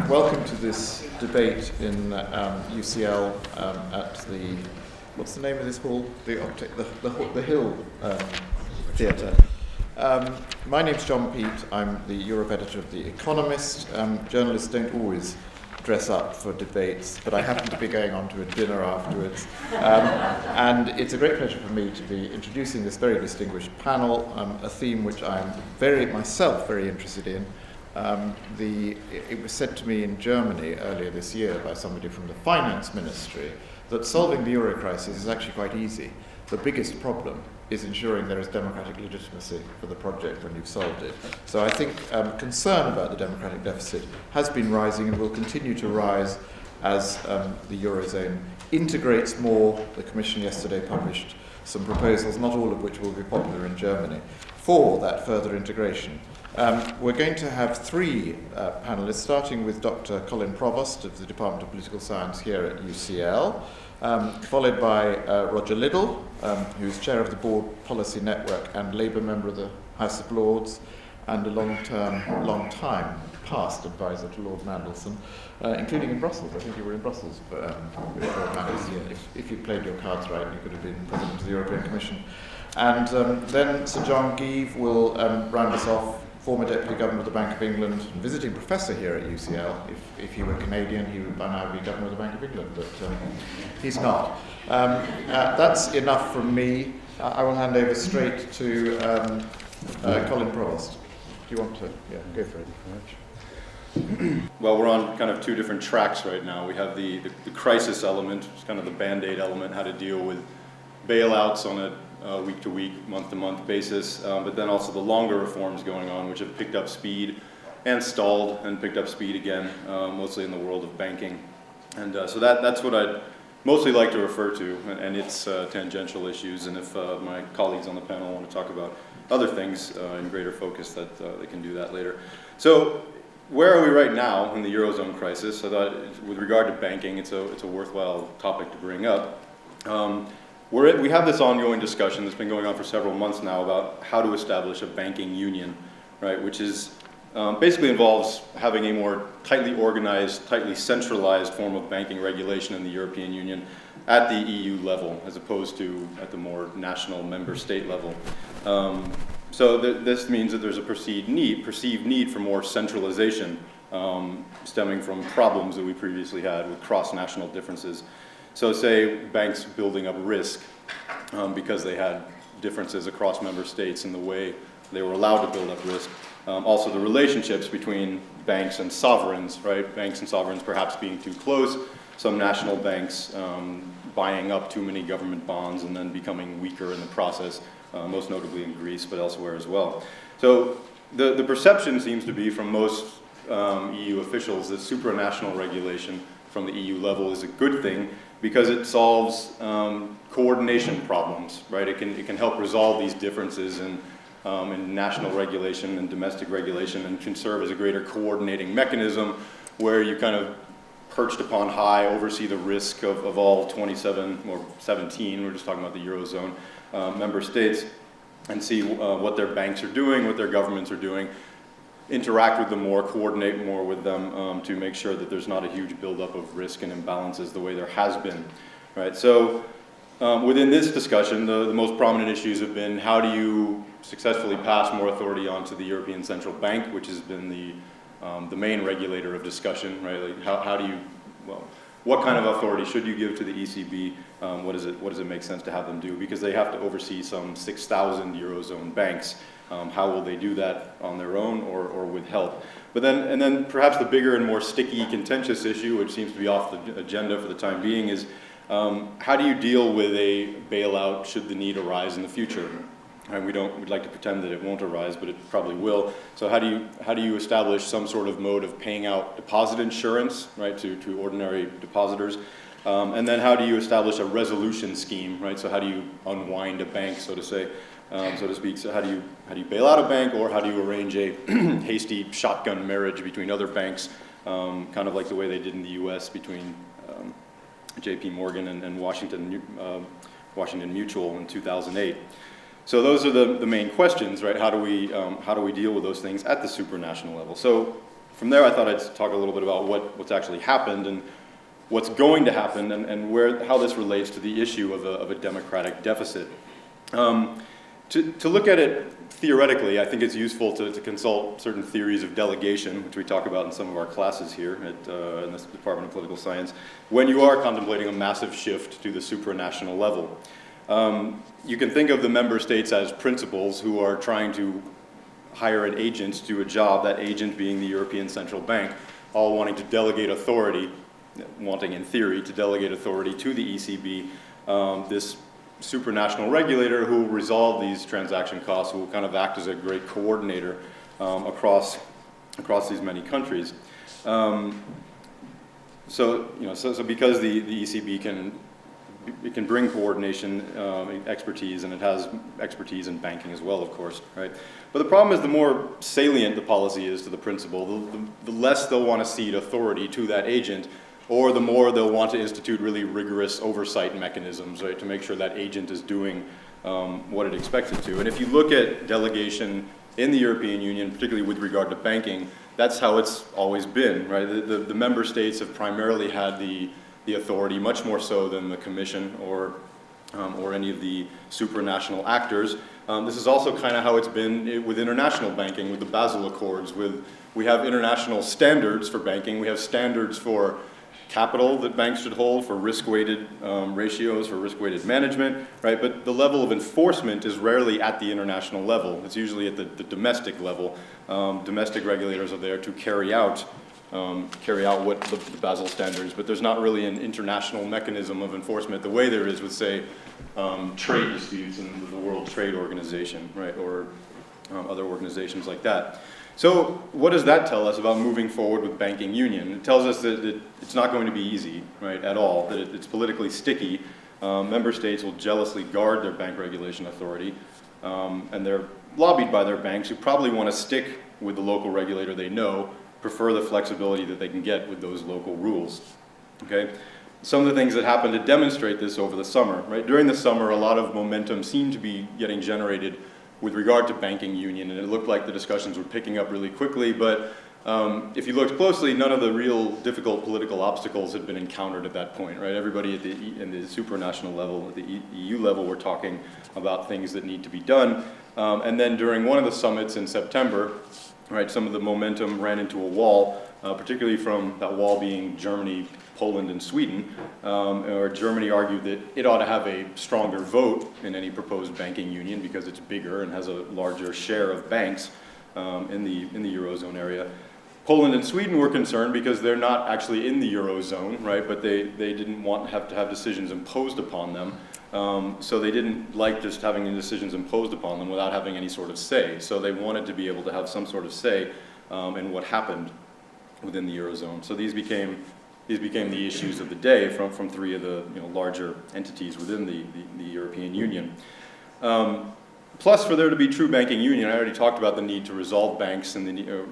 Welcome to this debate in UCL at the, what's the name of this hall? The Hill Theatre. My name's John Peat. I'm the Europe editor of The Economist. Journalists don't always dress up for debates, but I happen to be going on to a dinner afterwards. And it's a great pleasure for me to be introducing this very distinguished panel, a theme which I'm myself very interested in. It was said to me in Germany earlier this year by somebody from the finance ministry that solving the euro crisis is actually quite easy. The biggest problem is ensuring there is democratic legitimacy for the project when you've solved it. So I think concern about the democratic deficit has been rising and will continue to rise as the Eurozone integrates more. The Commission yesterday published some proposals, not all of which will be popular in Germany, for that further integration. We're going to have three panelists, starting with Dr. Colin Provost of the Department of Political Science here at UCL, followed by Roger Liddell, who's chair of the Board Policy Network and Labour member of the House of Lords, and a long-time past advisor to Lord Mandelson, including in Brussels. I think you were in Brussels with Lord Mandelson. If you played your cards right, you could have been president of the European Commission. And then Sir John Geeve will round us off, former Deputy Governor of the Bank of England and visiting professor here at UCL. If he were Canadian, he would by now be Governor of the Bank of England, but he's not. That's enough from me. I will hand over straight to Colin Provost. Do you want to? Yeah, go for it. Well, we're on kind of two different tracks right now. We have the crisis element, which is kind of the Band-Aid element, how to deal with bailouts on a week-to-week, month-to-month basis, but then also the longer reforms going on, which have picked up speed and stalled and picked up speed again, mostly in the world of banking. And so that's what I'd mostly like to refer to, and its tangential issues. And if my colleagues on the panel want to talk about other things in greater focus, that they can do that later. So where are we right now in the Eurozone crisis? I thought with regard to banking, it's a worthwhile topic to bring up. We have this ongoing discussion that's been going on for several months now about how to establish a banking union, right? Which is basically involves having a more tightly organized, tightly centralized form of banking regulation in the European Union at the EU level, as opposed to at the more national member state level. So this means that there's a perceived need for more centralization, stemming from problems that we previously had with cross-national differences. So say banks building up risk because they had differences across member states in the way they were allowed to build up risk. Also the relationships between banks and sovereigns, right? Banks and sovereigns perhaps being too close, some national banks buying up too many government bonds and then becoming weaker in the process, most notably in Greece, but elsewhere as well. So the perception seems to be from most EU officials that supranational regulation from the EU level is a good thing, because it solves coordination problems, right? It can help resolve these differences in national regulation and domestic regulation, and can serve as a greater coordinating mechanism where you kind of perched upon high oversee the risk of all 27 or 17, we're just talking about the Eurozone member states, and see what their banks are doing, what their governments are doing, interact with them more, coordinate more with them to make sure that there's not a huge buildup of risk and imbalances the way there has been, right? So within this discussion, the most prominent issues have been how do you successfully pass more authority onto the European Central Bank, which has been the main regulator of discussion, right? Like how do you, well, what kind of authority should you give to the ECB? What does it make sense to have them do? Because they have to oversee some 6,000 Eurozone banks. How will they do that on their own or with help? But then perhaps the bigger and more sticky, contentious issue, which seems to be off the agenda for the time being, is how do you deal with a bailout should the need arise in the future? And we'd like to pretend that it won't arise, but it probably will. So how do you establish some sort of mode of paying out deposit insurance, right, to ordinary depositors? And then how do you establish a resolution scheme, right? So how do you unwind a bank, so to say? So to speak. So how do you bail out a bank, or how do you arrange a hasty shotgun marriage between other banks, kind of like the way they did in the U.S. between J.P. Morgan and Washington Mutual in 2008. So those are the main questions, right? How do we deal with those things at the supranational level? So from there, I thought I'd talk a little bit about what's actually happened and what's going to happen, and how this relates to the issue of a democratic deficit. To look at it theoretically, I think it's useful to consult certain theories of delegation, which we talk about in some of our classes here in the Department of Political Science, when you are contemplating a massive shift to the supranational level. You can think of the member states as principals who are trying to hire an agent to do a job, that agent being the European Central Bank, all wanting to delegate authority, wanting in theory to delegate authority to the ECB, this supranational regulator who will resolve these transaction costs, who will kind of act as a great coordinator across these many countries. So because the ECB can bring coordination expertise, and it has expertise in banking as well, of course, right? But the problem is, the more salient the policy is to the principal, the less they'll want to cede authority to that agent, or the more they'll want to institute really rigorous oversight mechanisms, right, to make sure that agent is doing what it expects it to. And if you look at delegation in the European Union, particularly with regard to banking, that's how it's always been, right? The member states have primarily had the authority, much more so than the Commission or any of the supranational actors. This is also kind of how it's been with international banking, with the Basel Accords. We have international standards for banking. We have standards for capital that banks should hold, for risk-weighted ratios, for risk-weighted management, right? But the level of enforcement is rarely at the international level. It's usually at the domestic level. Domestic regulators are there to carry out what the Basel standards, but there's not really an international mechanism of enforcement the way there is with, say, trade disputes in the World Trade Organization, right, or other organizations like that. So what does that tell us about moving forward with banking union? It tells us that it's not going to be easy, right, at all, that it's politically sticky. Member states will jealously guard their bank regulation authority, and they're lobbied by their banks, who probably want to stick with the local regulator they know, prefer the flexibility that they can get with those local rules, okay? Some of the things that happened to demonstrate this over the summer, right? During the summer, a lot of momentum seemed to be getting generated with regard to banking union, and it looked like the discussions were picking up really quickly, but if you looked closely, none of the real difficult political obstacles had been encountered at that point, right? Everybody in the supranational level, at the EU level, were talking about things that need to be done. And then during one of the summits in September, right, some of the momentum ran into a wall, particularly from that wall being Germany, Poland, and Sweden, where Germany argued that it ought to have a stronger vote in any proposed banking union because it's bigger and has a larger share of banks in the Eurozone area. Poland and Sweden were concerned because they're not actually in the Eurozone, right, but they didn't want to have decisions imposed upon them. So they didn't like just having the decisions imposed upon them without having any sort of say. So they wanted to be able to have some sort of say in what happened within the Eurozone. So these became the issues of the day from three of the larger entities within the European Union. Plus, for there to be true banking union, I already talked about the need to resolve banks and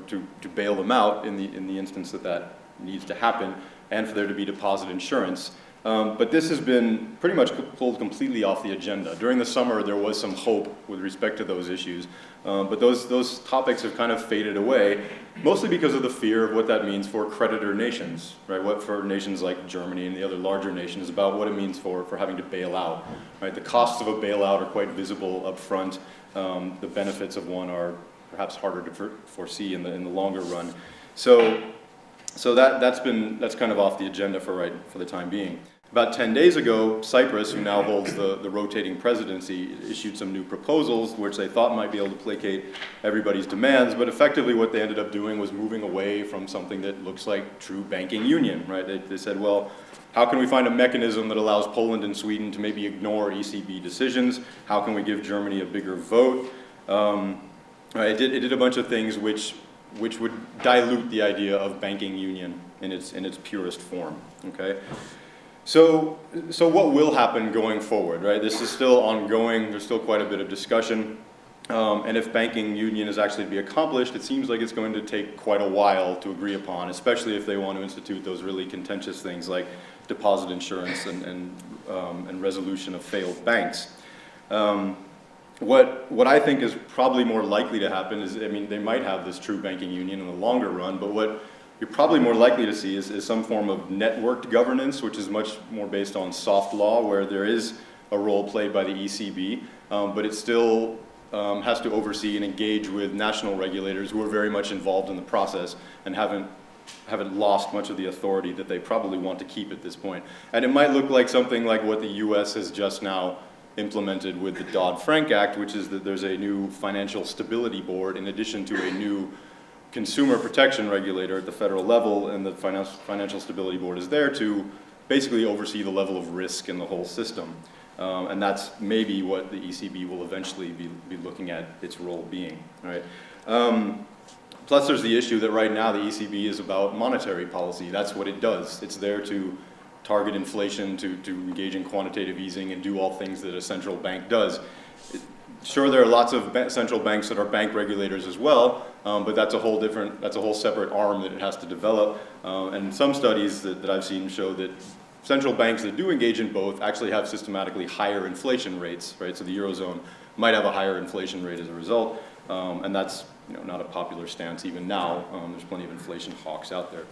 to bail them out in the instance that needs to happen, and for there to be deposit insurance. But this has been pretty much pulled completely off the agenda. During the summer, there was some hope with respect to those issues, but those topics have kind of faded away, mostly because of the fear of what that means for creditor nations, right? What for nations like Germany and the other larger nations, about what it means for having to bail out, right? The costs of a bailout are quite visible up front. The benefits of one are perhaps harder to foresee in the longer run. So that's kind of off the agenda for the time being. About 10 days ago, Cyprus, who now holds the rotating presidency, issued some new proposals which they thought might be able to placate everybody's demands, but effectively what they ended up doing was moving away from something that looks like true banking union, right? They said, well, how can we find a mechanism that allows Poland and Sweden to maybe ignore ECB decisions? How can we give Germany a bigger vote? It did a bunch of things which would dilute the idea of banking union in its purest form, okay? So what will happen going forward, right? This is still ongoing. There's still quite a bit of discussion. And if banking union is actually to be accomplished, it seems like it's going to take quite a while to agree upon, especially if they want to institute those really contentious things like deposit insurance and resolution of failed banks. What I think is probably more likely to happen is, I mean, they might have this true banking union in the longer run, but what you're probably more likely to see is some form of networked governance, which is much more based on soft law, where there is a role played by the ECB, but it still has to oversee and engage with national regulators who are very much involved in the process and haven't lost much of the authority that they probably want to keep at this point. And it might look like something like what the US has just now implemented with the Dodd-Frank Act, which is that there's a new financial stability board in addition to a new consumer protection regulator at the federal level, and the financial stability board is there to basically oversee the level of risk in the whole system. And that's maybe what the ECB will eventually be looking at its role being, right? Plus there's the issue that right now the ECB is about monetary policy. That's what it does. It's there to target inflation, to engage in quantitative easing and do all things that a central bank does. Sure, there are lots of central banks that are bank regulators as well, but that's a whole separate arm that it has to develop. And some studies that I've seen show that central banks that do engage in both actually have systematically higher inflation rates, right? So the Eurozone might have a higher inflation rate as a result, and that's not a popular stance even now. There's plenty of inflation hawks out there.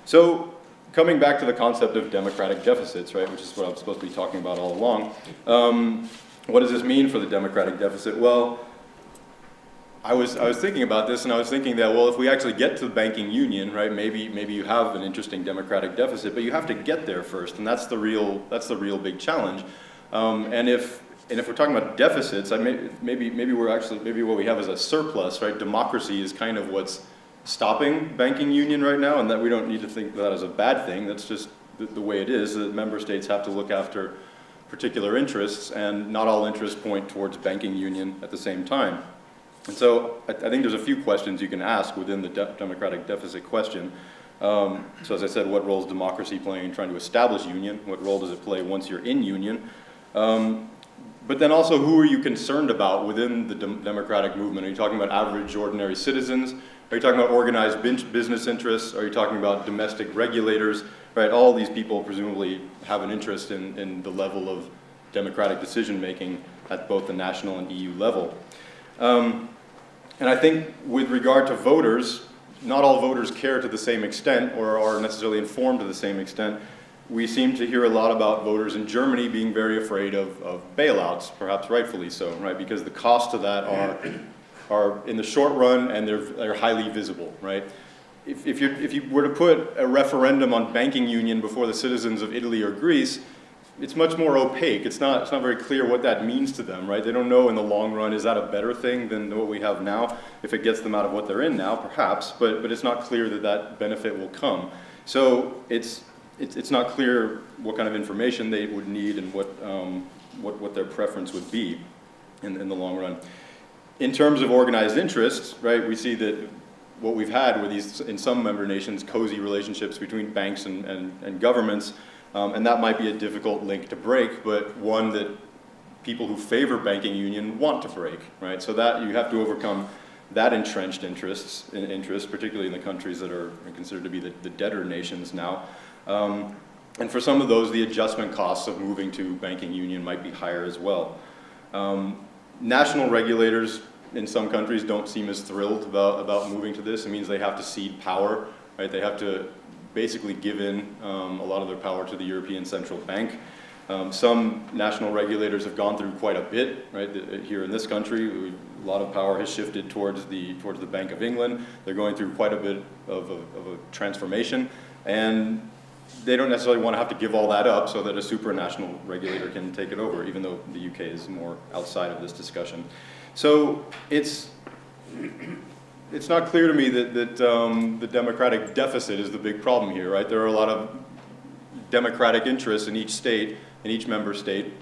So coming back to the concept of democratic deficits, right, which is what I'm supposed to be talking about all along. What does this mean for the democratic deficit? Well, I was thinking about this, and I was thinking that, well, if we actually get to the banking union, right, maybe you have an interesting democratic deficit, but you have to get there first, and that's the real big challenge. And if we're talking about deficits, maybe what we have is a surplus, right? Democracy is kind of what's stopping banking union right now, and that we don't need to think of that as a bad thing. That's just the way it is. That member states have to look after particular interests, and not all interests point towards banking union at the same time. And so I think there's a few questions you can ask within the democratic deficit question. So as I said, what role is democracy playing in trying to establish union? What role does it play once you're in union? But then also, who are you concerned about within the democratic movement? Are you talking about average, ordinary citizens? Are you talking about organized business interests? Are you talking about domestic regulators? Right, all these people presumably have an interest in the level of democratic decision-making at both the national and EU level. And I think with regard to voters, not all voters care to the same extent or are necessarily informed to the same extent. We seem to hear a lot about voters in Germany being very afraid of bailouts, perhaps rightfully so, right? Because the costs of that are in the short run, and they're highly visible, right? If you were to put a referendum on banking union before the citizens of Italy or Greece, it's much more opaque. It's not very clear what that means to them, right? They don't know in the long run, is that a better thing than what we have now? If it gets them out of what they're in now, perhaps, but it's not clear that benefit will come. So it's not clear what kind of information they would need and what their preference would be in the long run. In terms of organized interests, right, we see that what we've had with these, in some member nations, cozy relationships between banks and governments, and that might be a difficult link to break, but one that people who favor banking union want to break, right? So that you have to overcome that entrenched interest, particularly in the countries that are considered to be the debtor nations now. And for some of those, the adjustment costs of moving to banking union might be higher as well. National regulators in some countries don't seem as thrilled about moving to this. It means they have to cede power, right? They have to basically give in a lot of their power to the European Central Bank. Some national regulators have gone through quite a bit, right? Here in this country, a lot of power has shifted towards the Bank of England. They're going through quite a bit of a transformation, and they don't necessarily want to have to give all that up so that a supranational regulator can take it over, even though the UK is more outside of this discussion. So it's not clear to me that the democratic deficit is the big problem here, right? There are a lot of democratic interests in each state, in each member state,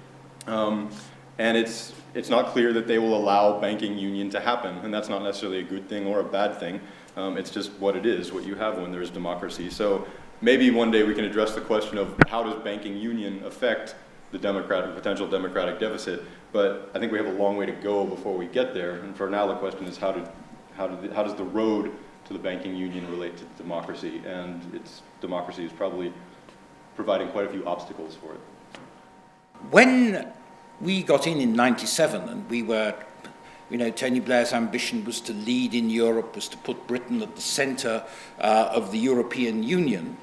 and it's not clear that they will allow banking union to happen, and that's not necessarily a good thing or a bad thing. It's just what it is, what you have when there's democracy. So maybe one day we can address the question of how does banking union affect the potential democratic deficit, but I think we have a long way to go before we get there. And for now, the question is how does the road to the banking union relate to democracy? And democracy is probably providing quite a few obstacles for it. When we got in 97, and we were, Tony Blair's ambition was to lead in Europe, was to put Britain at the centre of the European Union.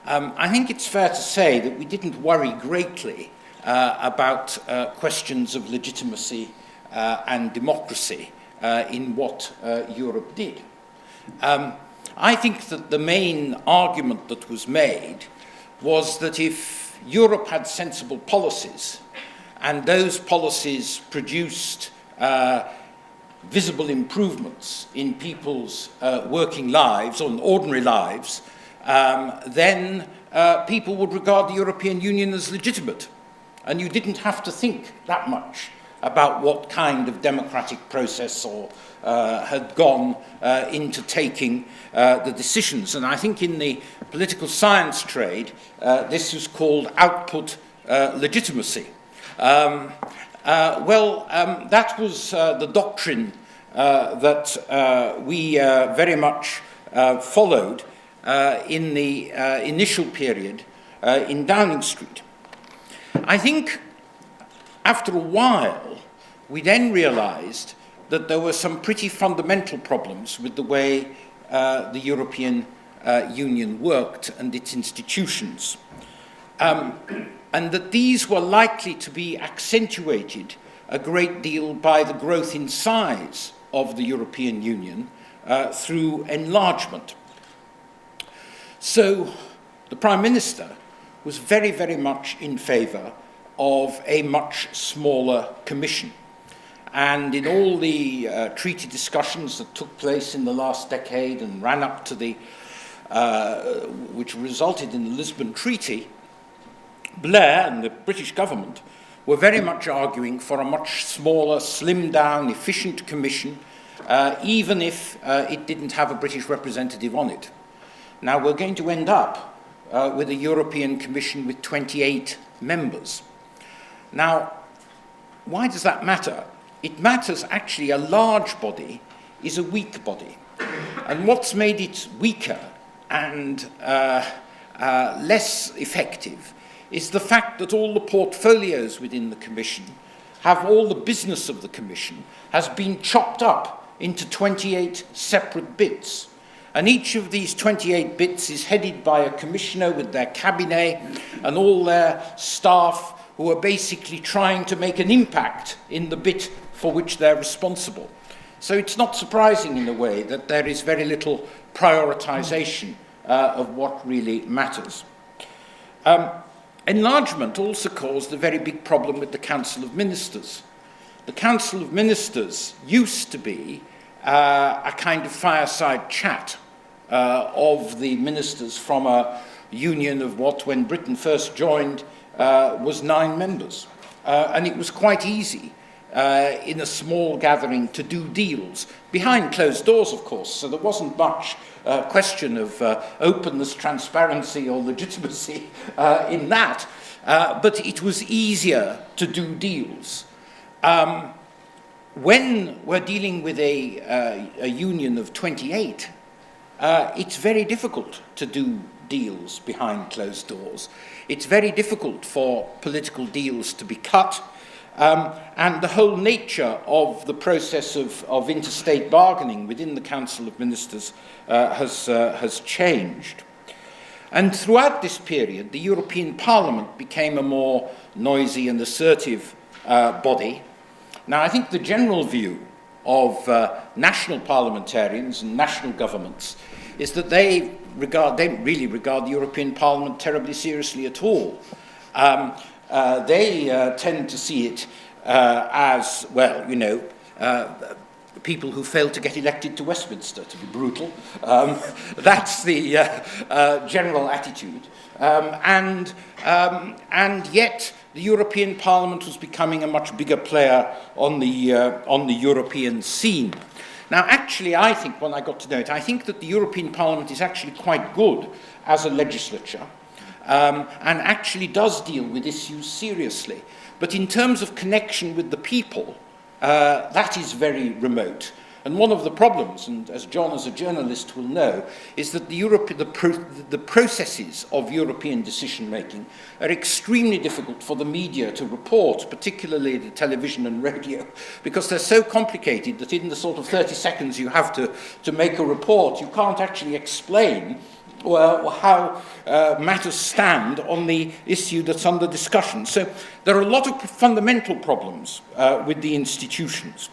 I think it's fair to say that we didn't worry greatly about questions of legitimacy and democracy in what Europe did. I think that the main argument that was made was that if Europe had sensible policies, and those policies produced visible improvements in people's working lives, or in ordinary lives, then people would regard the European Union as legitimate. And you didn't have to think that much about what kind of democratic process or had gone into taking the decisions. And I think in the political science trade, this was called output legitimacy. That was the doctrine that we very much followed in the initial period in Downing Street. I think after a while, we then realized that there were some pretty fundamental problems with the way the European Union worked and its institutions. And that these were likely to be accentuated a great deal by the growth in size of the European Union through enlargement. So the Prime Minister was very, very much in favour of a much smaller Commission. And in all the treaty discussions that took place in the last decade and ran up to the, which resulted in the Lisbon Treaty, Blair and the British government were very much arguing for a much smaller, slimmed-down, efficient Commission, even if it didn't have a British representative on it. Now, we're going to end up with a European Commission with 28 members. Now, why does that matter? It matters actually a large body is a weak body. And what's made it weaker and less effective is the fact that all the portfolios within the Commission have all the business of the Commission has been chopped up into 28 separate bits. And each of these 28 bits is headed by a commissioner with their cabinet and all their staff who are basically trying to make an impact in the bit for which they're responsible. So it's not surprising in a way that there is very little prioritization of what really matters. Enlargement also caused a very big problem with the Council of Ministers. The Council of Ministers used to be a kind of fireside chat of the ministers from a union of what, when Britain first joined, was 9 members. And it was quite easy in a small gathering to do deals, behind closed doors, of course, so there wasn't much question of openness, transparency, or legitimacy in that, but it was easier to do deals. When we're dealing with a union of 28, it's very difficult to do deals behind closed doors. It's very difficult for political deals to be cut, and the whole nature of the process of interstate bargaining within the Council of Ministers has changed. And throughout this period, the European Parliament became a more noisy and assertive body. Now, I think the general view of national parliamentarians and national governments is that they don't really regard the European Parliament terribly seriously at all. They tend to see it as, well, people who fail to get elected to Westminster, to be brutal. That's the general attitude. And yet, the European Parliament was becoming a much bigger player on the European scene. Now, actually, I think, when I got to know it, I think that the European Parliament is actually quite good as a legislature, and actually does deal with issues seriously. But in terms of connection with the people, that is very remote. And one of the problems, and as John as a journalist will know, is that the processes of European decision-making are extremely difficult for the media to report, particularly the television and radio, because they're so complicated that in the sort of 30 seconds you have to make a report, you can't actually explain how matters stand on the issue that's under discussion. So there are a lot of fundamental problems with the institutions.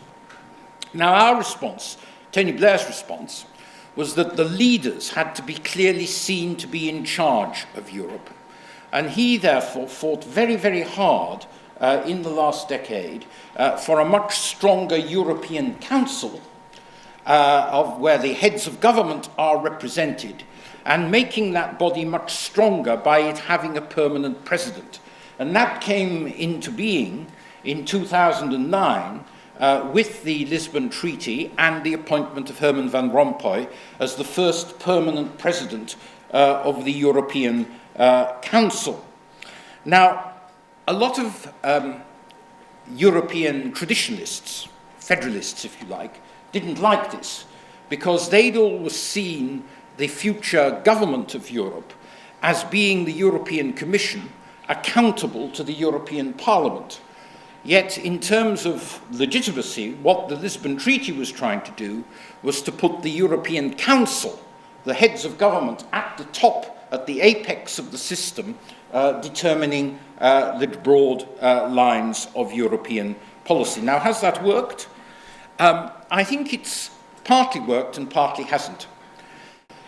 Now, our response, Tony Blair's response, was that the leaders had to be clearly seen to be in charge of Europe. And he, therefore, fought very, very hard in the last decade for a much stronger European Council where the heads of government are represented, and making that body much stronger by it having a permanent president. And that came into being in 2009 with the Lisbon Treaty and the appointment of Herman Van Rompuy as the first permanent president of the European Council. Now, a lot of European traditionalists, federalists if you like, didn't like this, because they'd always seen the future government of Europe as being the European Commission accountable to the European Parliament. Yet, in terms of legitimacy, what the Lisbon Treaty was trying to do was to put the European Council, the heads of government, at the top, at the apex of the system, determining the broad lines of European policy. Now, has that worked? I think it's partly worked and partly hasn't.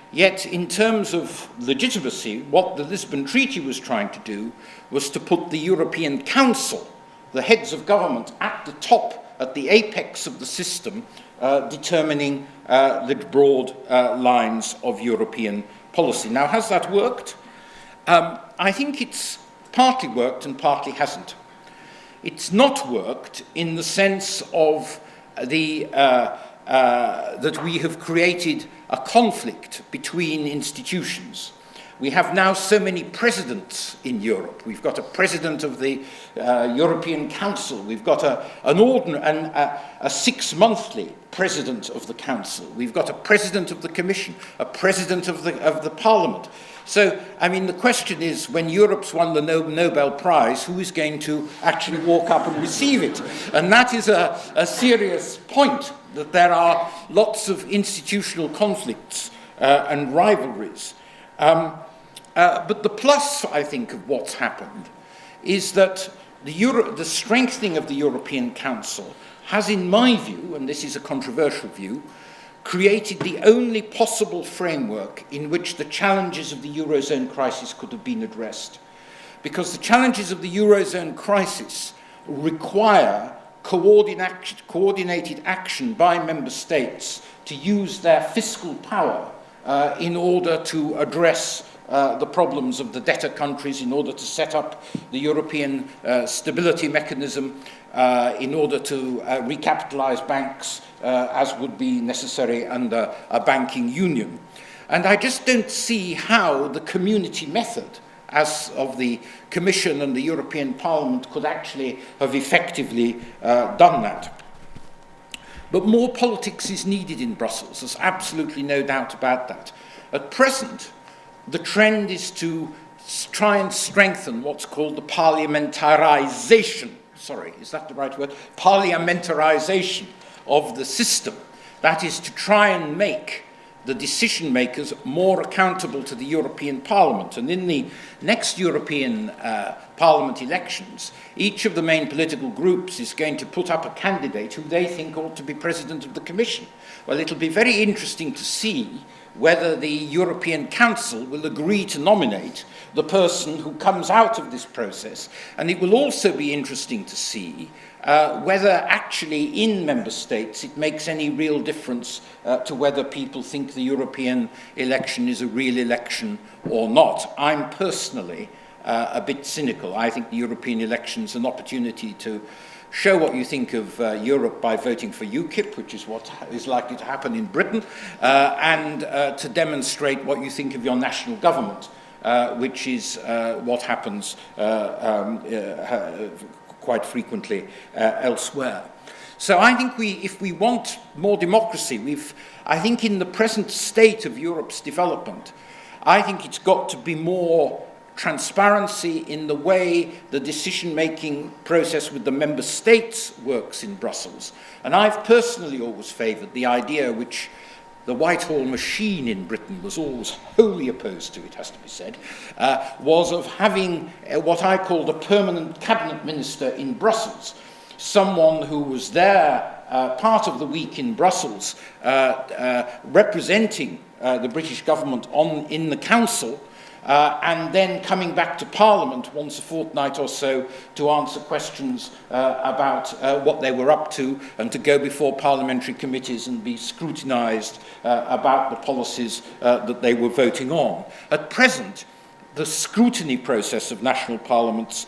Yet, in terms of legitimacy, what the Lisbon Treaty was trying to do was to put the European Council, the heads of government, at the top, at the apex of the system, determining the broad lines of European policy. Now, has that worked? I think it's partly worked and partly hasn't. It's not worked in the sense of that we have created a conflict between institutions. We have now so many presidents in Europe. We've got a president of the European Council. We've got a six-monthly president of the Council. We've got a president of the Commission, a president of the Parliament. So, I mean, the question is, when Europe's won the Nobel Prize, who is going to actually walk up and receive it? And that is a serious point, that there are lots of institutional conflicts and rivalries. But the plus, I think, of what's happened is that the strengthening of the European Council has, in my view, and this is a controversial view, created the only possible framework in which the challenges of the Eurozone crisis could have been addressed. Because the challenges of the Eurozone crisis require coordinated action by member states to use their fiscal power in order to address the problems of the debtor countries, in order to set up the European stability mechanism, in order to recapitalize banks as would be necessary under a banking union. And I just don't see how the community method, as of the Commission and the European Parliament, could actually have effectively done that. But more politics is needed in Brussels. There's absolutely no doubt about that. At present, the trend is to try and strengthen what's called the parliamentarization, is that the right word? Parliamentarization of the system. That is to try and make the decision makers more accountable to the European Parliament. And in the next European Parliament elections, each of the main political groups is going to put up a candidate who they think ought to be President of the Commission. Well, it'll be very interesting to see whether the European Council will agree to nominate the person who comes out of this process. And it will also be interesting to see whether actually in member states it makes any real difference to whether people think the European election is a real election or not. I'm personally a bit cynical. I think the European election is an opportunity to show what you think of Europe by voting for UKIP, which is what is likely to happen in Britain, and to demonstrate what you think of your national government, which is what happens quite frequently elsewhere. So I think if we want more democracy, I think in the present state of Europe's development, I think it's got to be more transparency in the way the decision-making process with the member states works in Brussels. And I've personally always favoured the idea, which the Whitehall machine in Britain was always wholly opposed to, it has to be said, was of having what I called a permanent cabinet minister in Brussels, someone who was there part of the week in Brussels representing the British government in the council, and then coming back to Parliament once a fortnight or so to answer questions about what they were up to and to go before parliamentary committees and be scrutinised about the policies that they were voting on. At present, the scrutiny process of national parliaments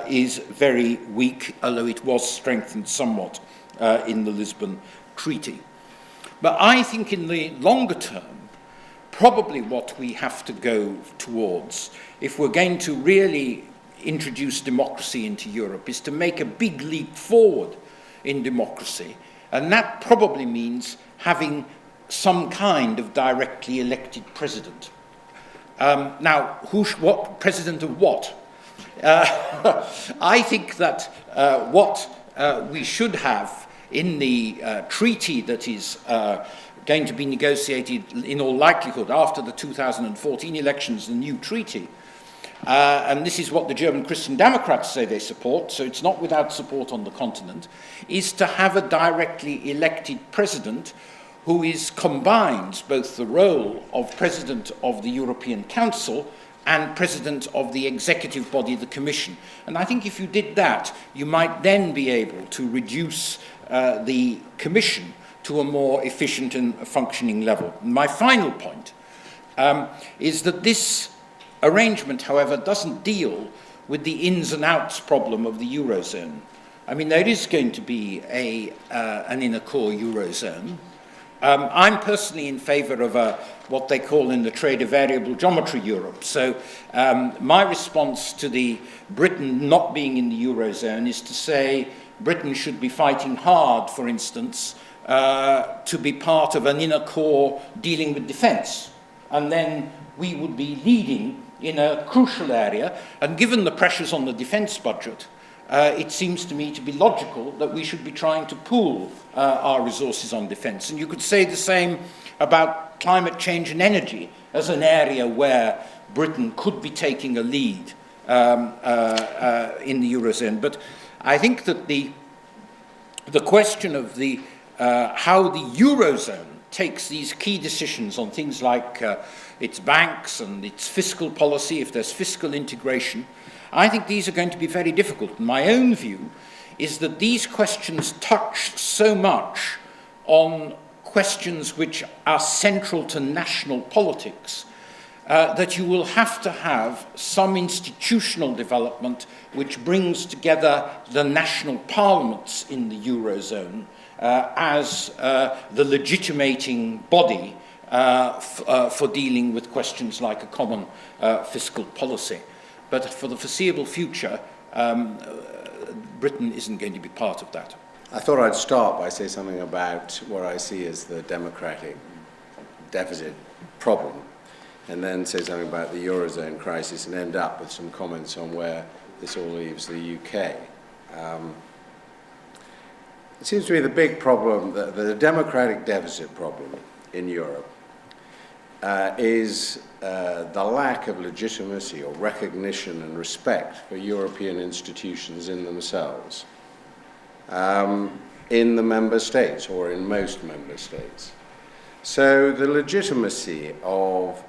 is very weak, although it was strengthened somewhat in the Lisbon Treaty. But I think in the longer term, probably what we have to go towards, if we're going to really introduce democracy into Europe, is to make a big leap forward in democracy. And that probably means having some kind of directly elected president. Now, what president of what? I think that what we should have in the treaty that is going to be negotiated in all likelihood after the 2014 elections, the new treaty, and this is what the German Christian Democrats say they support, so it's not without support on the continent, is to have a directly elected president who combines both the role of President of the European Council and President of the executive body, the Commission. And I think if you did that, you might then be able to reduce the Commission to a more efficient and functioning level. My final point is that this arrangement, however, doesn't deal with the ins and outs problem of the Eurozone. I mean, there is going to be an inner core Eurozone. I'm personally in favour of what they call in the trade a variable geometry Europe. So my response to the Britain not being in the Eurozone is to say Britain should be fighting hard, for instance, to be part of an inner core dealing with defence. And then we would be leading in a crucial area. And given the pressures on the defence budget, it seems to me to be logical that we should be trying to pool our resources on defence. And you could say the same about climate change and energy as an area where Britain could be taking a lead in the Eurozone. But I think that the question of how the Eurozone takes these key decisions on things like its banks and its fiscal policy, if there's fiscal integration, I think these are going to be very difficult. My own view is that these questions touch so much on questions which are central to national politics that you will have to have some institutional development which brings together the national parliaments in the Eurozone as the legitimating body for dealing with questions like a common fiscal policy. But for the foreseeable future, Britain isn't going to be part of that. I thought I'd start by saying something about what I see as the democratic deficit problem, and then say something about the Eurozone crisis, and end up with some comments on where this all leaves the UK. It seems to me the big problem, the democratic deficit problem in Europe is the lack of legitimacy or recognition and respect for European institutions in themselves, in the member states or in most member states. So the legitimacy of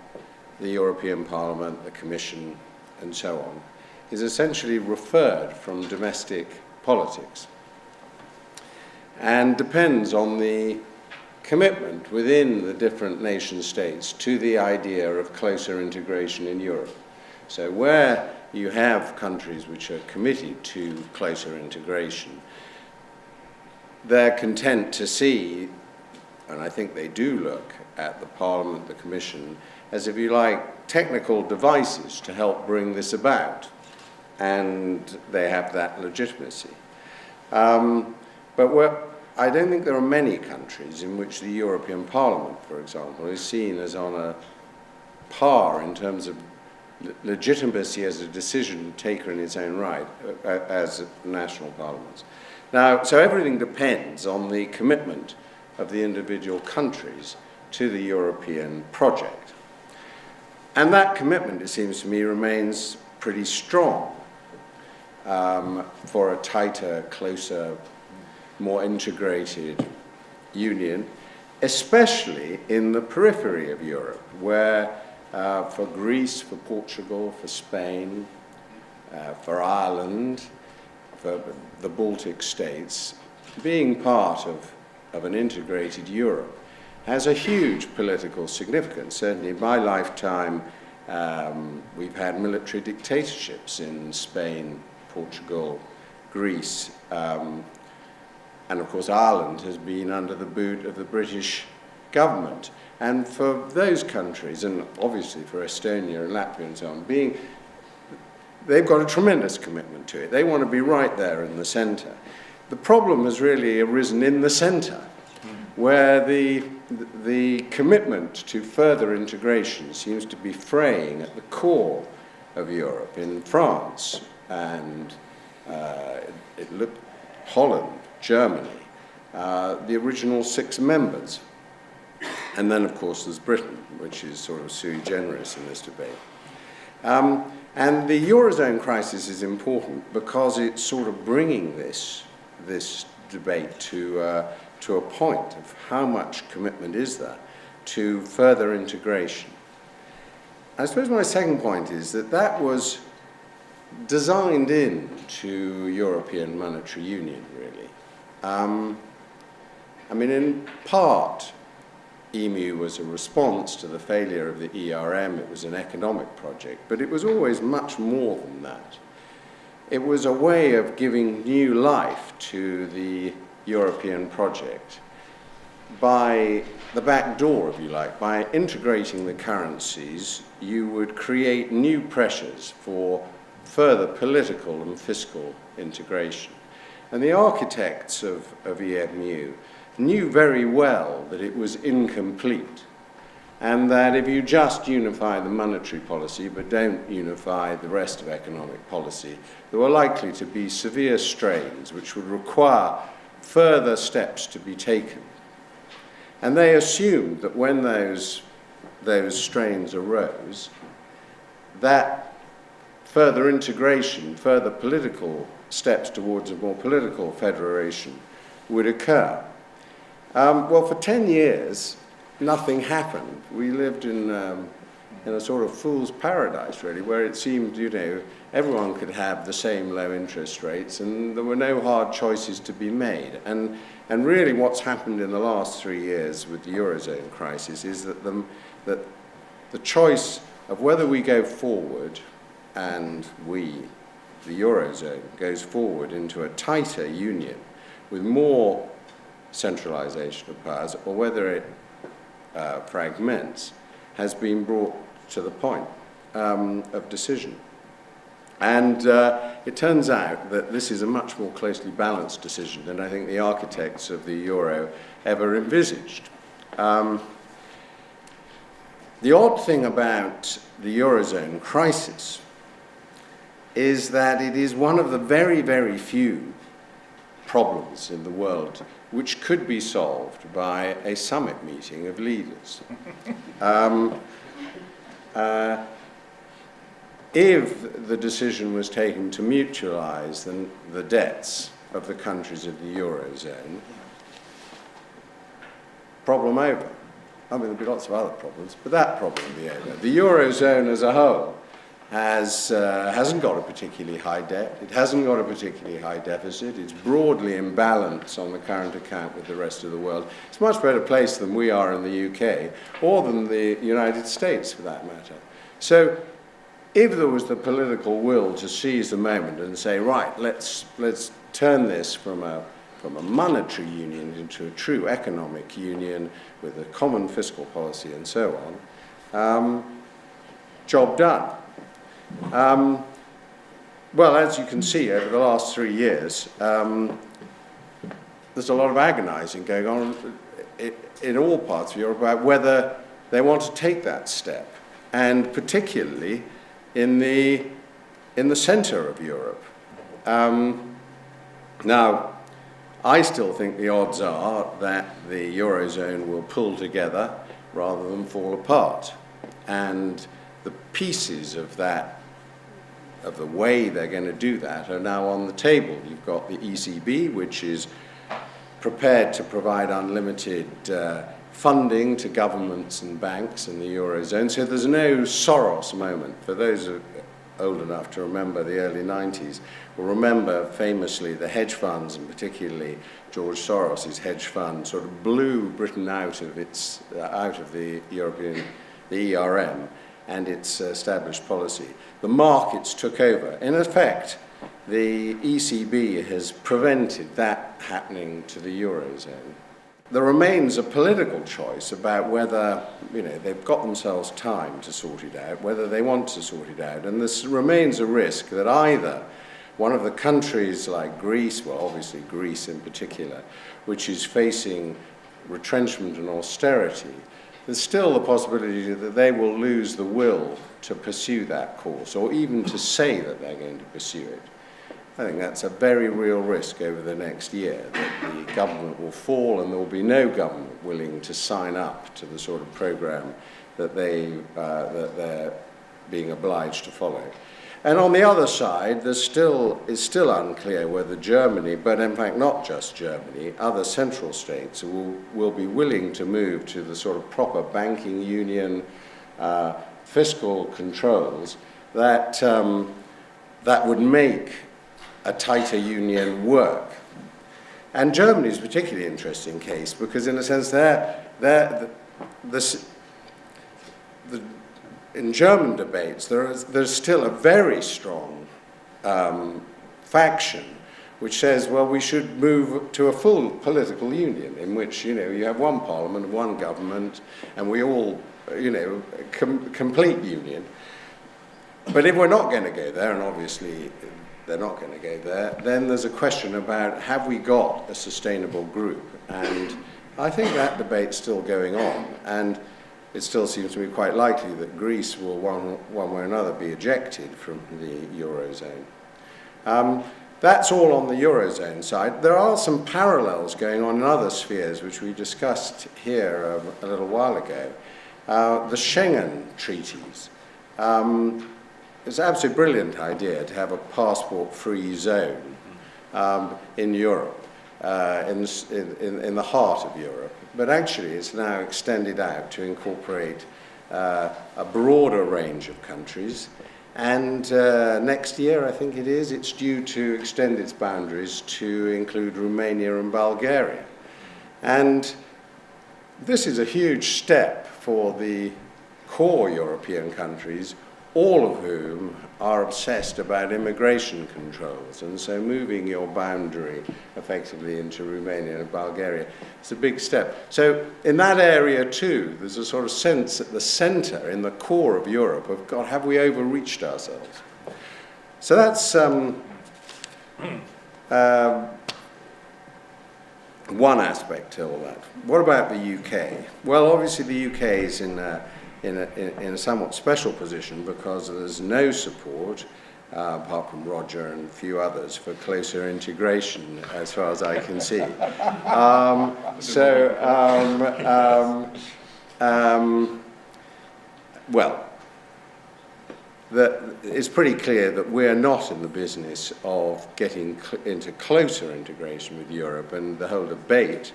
the European Parliament, the Commission, and so on, is essentially referred from domestic politics and depends on the commitment within the different nation states to the idea of closer integration in Europe. So where you have countries which are committed to closer integration, they're content to see, and I think they do look at the Parliament, the Commission, as, if you like, technical devices to help bring this about, and they have that legitimacy. But I don't think there are many countries in which the European Parliament, for example, is seen as on a par in terms of legitimacy as a decision taker in its own right as national parliaments. Now, so everything depends on the commitment of the individual countries to the European project. And that commitment, it seems to me, remains pretty strong for a tighter, closer, more integrated union, especially in the periphery of Europe, where for Greece, for Portugal, for Spain, for Ireland, for the Baltic states, being part of an integrated Europe has a huge political significance. Certainly in my lifetime, we've had military dictatorships in Spain, Portugal, Greece, and of course Ireland has been under the boot of the British government. And for those countries, and obviously for Estonia and Latvia and so on, they've got a tremendous commitment to it. They want to be right there in the centre. The problem has really arisen in the centre, where the commitment to further integration seems to be fraying at the core of Europe. In France and Holland, Germany, the original 6 members. And then, of course, there's Britain, which is sort of sui generis in this debate. And the Eurozone crisis is important because it's sort of bringing this debate to a point of how much commitment is there to further integration. I suppose my second point is that was designed into European monetary union, really. I mean, in part, EMU was a response to the failure of the ERM. It was an economic project, but it was always much more than that. It was a way of giving new life to the European project by the back door, if you like. By integrating the currencies, you would create new pressures for further political and fiscal integration. And the architects of EMU knew very well that it was incomplete, and that if you just unify the monetary policy but don't unify the rest of economic policy, there were likely to be severe strains which would require further steps to be taken. And they assumed that when those strains arose, that further integration, further political steps towards a more political federation would occur. Well, for 10 years, nothing happened. We lived in a sort of fool's paradise, really, where it seemed, everyone could have the same low interest rates and there were no hard choices to be made. And really what's happened in the last 3 years with the Eurozone crisis is that the choice of whether we go forward and the Eurozone, goes forward into a tighter union with more centralisation of powers, or whether it fragments, has been brought to the point of decision. And it turns out that this is a much more closely balanced decision than I think the architects of the euro ever envisaged. The odd thing about the Eurozone crisis is that it is one of the very, very few problems in the world which could be solved by a summit meeting of leaders. If the decision was taken to mutualise the debts of the countries of the Eurozone, problem over. I mean, there'll be lots of other problems, but that problem will be over. The Eurozone as a whole hasn't got a particularly high debt. It hasn't got a particularly high deficit. It's broadly in balance on the current account with the rest of the world. It's a much better place than we are in the UK, or than the United States, for that matter. So if there was the political will to seize the moment and say, right, let's turn this from a monetary union into a true economic union with a common fiscal policy and so on, job done. Well, as you can see, over the last 3 years, there's a lot of agonizing going on in all parts of Europe about whether they want to take that step, and particularly in the center of Europe. Now, I still think the odds are that the Eurozone will pull together rather than fall apart. And the pieces of that, of the way they're going to do that, are now on the table. You've got the ECB, which is prepared to provide unlimited funding to governments and banks in the Eurozone. So there's no Soros moment. For those who are old enough to remember the early 90s, will remember famously the hedge funds, and particularly George Soros' hedge fund, sort of blew Britain out of the ERM and its established policy. The markets took over. In effect, the ECB has prevented that happening to the Eurozone. There remains a political choice about whether, they've got themselves time to sort it out, whether they want to sort it out. And there remains a risk that either one of the countries like Greece, well, obviously Greece in particular, which is facing retrenchment and austerity, there's still the possibility that they will lose the will to pursue that course, or even to say that they're going to pursue it. I think that's a very real risk over the next year, that the government will fall and there will be no government willing to sign up to the sort of program that they're being obliged to follow. And on the other side, it's still unclear whether Germany, but in fact not just Germany, other central states will be willing to move to the sort of proper banking union, fiscal controls that would make a tighter union work. And Germany is a particularly interesting case because, in a sense, in German debates, there's still a very strong faction which says, well, we should move to a full political union in which, you have one parliament, one government, and we all, complete union. But if we're not going to go there, and obviously they're not going to go there, then there's a question about, have we got a sustainable group? And I think that debate's still going on. And it still seems to me quite likely that Greece will, one way or another, be ejected from the Eurozone. That's all on the Eurozone side. There are some parallels going on in other spheres, which we discussed here a little while ago. The Schengen treaties. It's an absolutely brilliant idea to have a passport-free zone in Europe, in the heart of Europe. But actually, it's now extended out to incorporate a broader range of countries. And next year, I think it's due to extend its boundaries to include Romania and Bulgaria. And this is a huge step for the core European countries, all of whom are obsessed about immigration controls. And so moving your boundary effectively into Romania and Bulgaria is a big step. So in that area too, there's a sort of sense at the center, in the core of Europe, of, God, have we overreached ourselves? So that's one aspect to all that. What about the UK? Well, obviously the UK is in a somewhat special position because there's no support, apart from Roger and a few others, for closer integration, as far as I can see. It's pretty clear that we're not in the business of getting into closer integration with Europe, and the whole debate,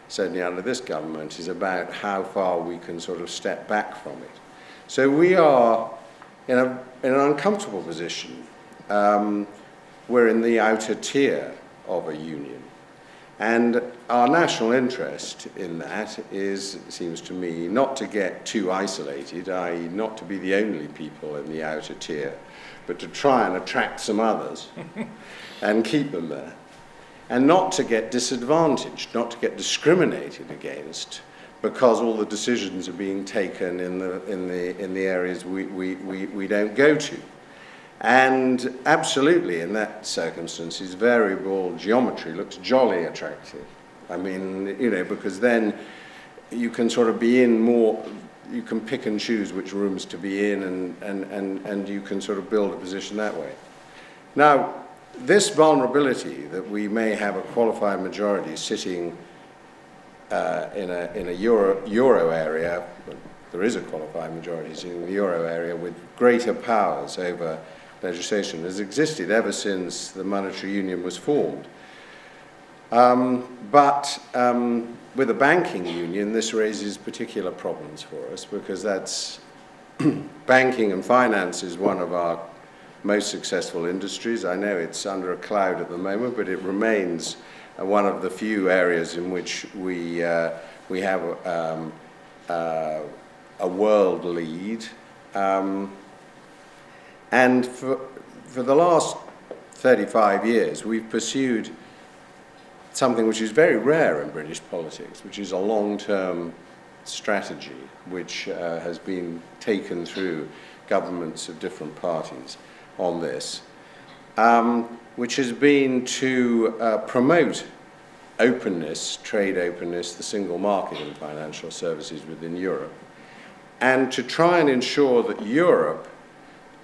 certainly under this government, is about how far we can sort of step back from it. So we are in an uncomfortable position. We're in the outer tier of a union. And our national interest in that is, it seems to me, not to get too isolated, i.e. not to be the only people in the outer tier, but to try and attract some others and keep them there. And not to get disadvantaged, not to get discriminated against, because all the decisions are being taken in the areas we don't go to. And absolutely, in that circumstances, variable geometry looks jolly attractive. I mean, because then you can sort of be in more, you can pick and choose which rooms to be in, and you can sort of build a position that way. Now, this vulnerability that we may have a qualified majority sitting in a euro area, there is a qualified majority sitting in the euro area with greater powers over legislation, has existed ever since the monetary union was formed. But with a banking union, this raises particular problems for us, because that's banking and finance is one of our most successful industries. I know it's under a cloud at the moment, but it remains one of the few areas in which we have a world lead. And for the last 35 years, we've pursued something which is very rare in British politics, which is a long-term strategy, which has been taken through governments of different parties on this, which has been to promote openness, trade openness, the single market in financial services within Europe, and to try and ensure that Europe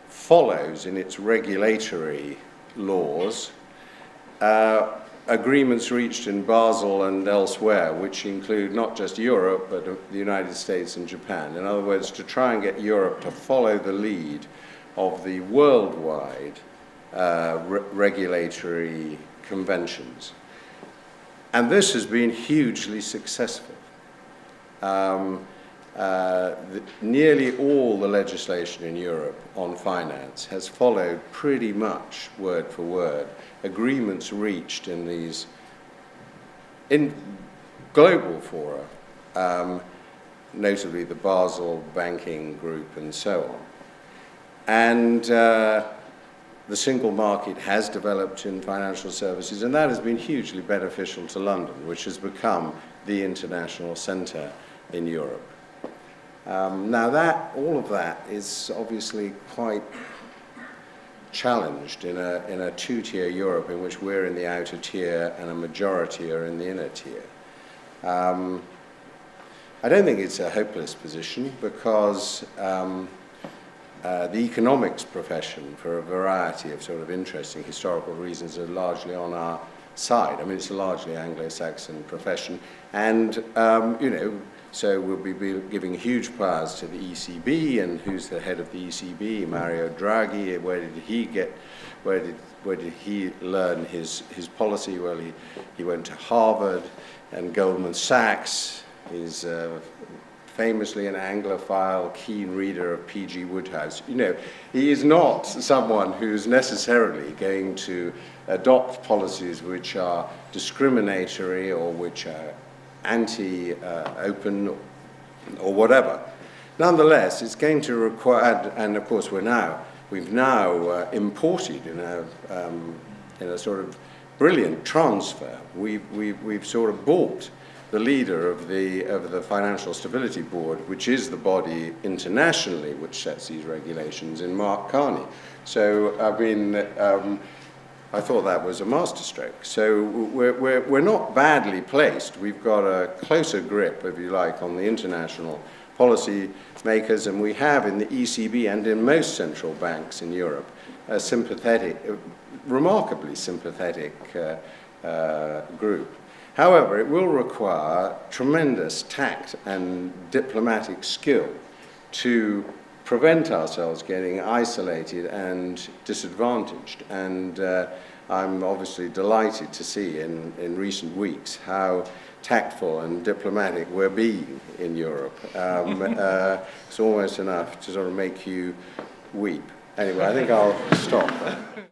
follows in its regulatory laws agreements reached in Basel and elsewhere, which include not just Europe, but the United States and Japan. In other words, to try and get Europe to follow the lead of the worldwide regulatory conventions. And this has been hugely successful. Nearly all the legislation in Europe on finance has followed pretty much word for word agreements reached in these global fora, notably the Basel Banking Group and so on. And the single market has developed in financial services, and that has been hugely beneficial to London, which has become the international centre in Europe. Now all of that is obviously quite challenged in a two-tier Europe in which we're in the outer tier and a majority are in the inner tier. I don't think it's a hopeless position, because the economics profession, for a variety of sort of interesting historical reasons, are largely on our side. I mean, it's a largely Anglo-Saxon profession, and so we'll be giving huge powers to the ECB, and who's the head of the ECB? Mario Draghi. Where did he learn his policy? Well, he went to Harvard and Goldman Sachs. He's famously an Anglophile, keen reader of P.G. Wodehouse. He is not someone who's necessarily going to adopt policies which are discriminatory or which are anti-open or whatever. Nonetheless, it's going to require, and of course we've now imported in a sort of brilliant transfer. We've sort of bought the leader of the Financial Stability Board, which is the body internationally which sets these regulations, in Mark Carney. So I mean, I thought that was a masterstroke. So we're not badly placed. We've got a closer grip, if you like, on the international policy makers, and we have in the ECB and in most central banks in Europe a sympathetic, remarkably sympathetic group. However, it will require tremendous tact and diplomatic skill to prevent ourselves getting isolated and disadvantaged. And I'm obviously delighted to see in recent weeks how tactful and diplomatic we're being in Europe. It's almost enough to sort of make you weep. Anyway, I think I'll stop there.